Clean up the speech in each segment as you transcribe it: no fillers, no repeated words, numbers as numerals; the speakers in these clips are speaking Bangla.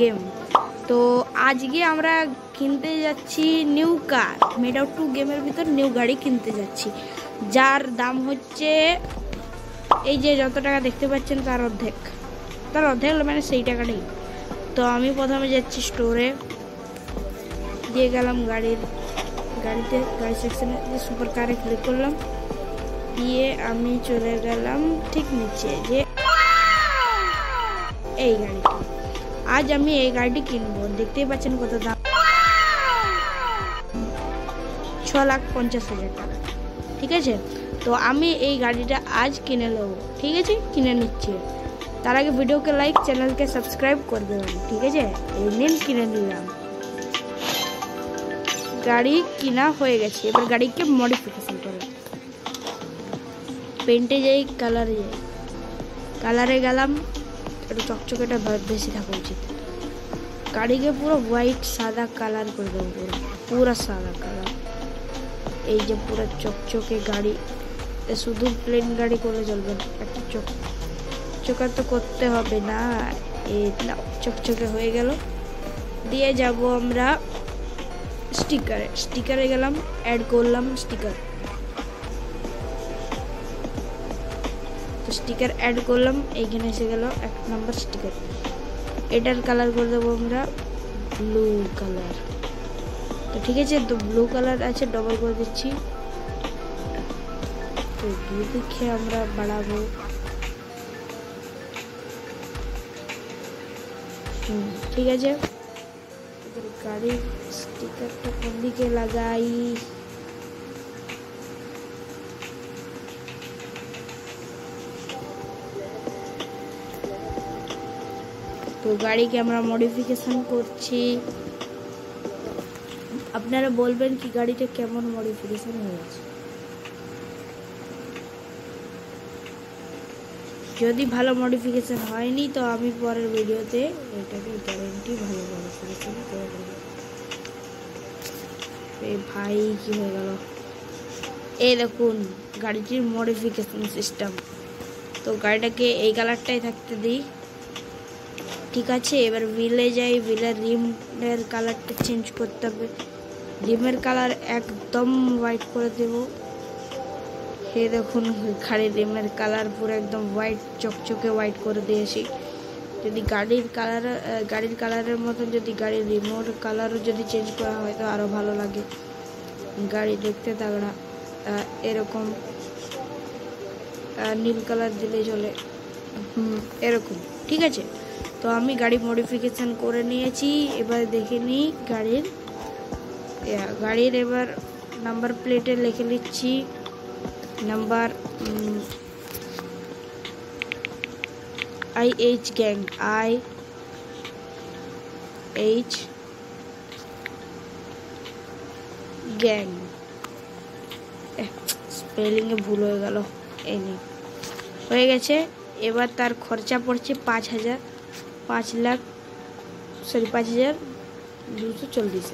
গেম। তো আজকে আমরা কিনতে যাচ্ছি নিউ কার, মেড আউট 2 গেমের ভিতর নিউ গাড়ি কিনতে যাচ্ছি, যার দাম হচ্ছে এই যে যত টাকা দেখতে পাচ্ছেন তার অর্ধেক মানে সেই টাকাটাই। তো আমি প্রথমে যাচ্ছি স্টোরে, দিয়ে গেলাম গাড়ি সেকশনে, সুপার কারে ক্লিক করলাম, দিয়ে আমি চলে গেলাম ঠিক নিচে যে এই গাড়িটা। আজ আমি এই গাড়িটি কিনবো, দেখতেই পাচ্ছেন কত দাম, 6,50,000 টাকা। ঠিক আছে, তো আমি এই গাড়িটা আজ কিনে নেবো। ঠিক আছে, কিনে নিচ্ছি। তার আগে ভিডিওকে লাইক, চ্যানেলকে সাবস্ক্রাইব করে দেবেন। ঠিক আছে, এই নিন কিনে নিলাম। গাড়ি কিনা হয়ে গেছে, এবার গাড়িকে মডিফিকেশন করে পেন্টে যাই, কালারে গেলাম, একটু চকচকেটা বেশি থাকা উচিত। গাড়িকে পুরো হোয়াইট সাদা কালার করে দেবো, পুরো সাদা কালার। এই যে পুরো চকচকে গাড়ি, শুধু প্লেন গাড়ি করলে চলবে না, একটু চকচকা তো করতে হবে না। এই চকচকে হয়ে গেল। দিয়ে যাব আমরা স্টিকারে গেলাম, অ্যাড করলাম স্টিকার, তো স্টিকার অ্যাড করলাম। এইখানে এসে গেল 1 নম্বর স্টিকার। এটার কালার করে দেবো আমরা ব্লু কালার। তো ঠিক আছে, তো ব্লু কালার আছে, ডবল করে দিচ্ছি। তো দুদিকে আমরা বাড়াবো। ঠিক আছে, গাড়ির স্টিকারটা কোন দিকে লাগাই? তো গাড়িকে আমরা মডিফিকেশন করছি। আপনারা বলবেন কি গাড়িটা কেমন মডিফিকেশন হয়েছে। যদি ভালো মডিফিকেশন হয়নি তো আমি পরের ভিডিওতে এটাকে গ্যারেন্টি ভালো মডিফিকেশন করে দেবো। ভাই কি হয়ে গেল, এই দেখুন গাড়িটির মডিফিকেশন সিস্টেম। তো গাড়িটাকে এই কালারটাই থাকতে দিই। ঠিক আছে, এবার হুইলে যাই, হুইলের রিমের কালারটা চেঞ্জ করতে হবে। রিমের কালার একদম হোয়াইট করে দেব। হে দেখুন গাড়ির রিমের কালার পুরো একদম হোয়াইট, চকচকে হোয়াইট করে দিয়েছি। যদি গাড়ির কালারের মতন যদি গাড়ির রিমোর কালারও যদি চেঞ্জ করা হয় তো আরও ভালো লাগে, গাড়ি দেখতে তাগড়া। এরকম নীল কালার দিলে চলে, এরকম। ঠিক আছে, তো আমি গাড়ি মডিফিকেশন করে নিয়েছি। এবার দেখে নিই গাড়ির এবার নাম্বার প্লেটে লিখে নিচ্ছি number IH gang, IH gang. স্পেলিংয়ে ভুল হয়ে গেল, এই নিয়ে হয়ে গেছে। এবার তার খরচা পড়ছে 5,240।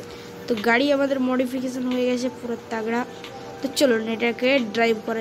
তো গাড়ি আমাদের মডিফিকেশন হয়ে গেছে পুরো তাগড়া। তো চলুন এটাকে ড্রাইভ করে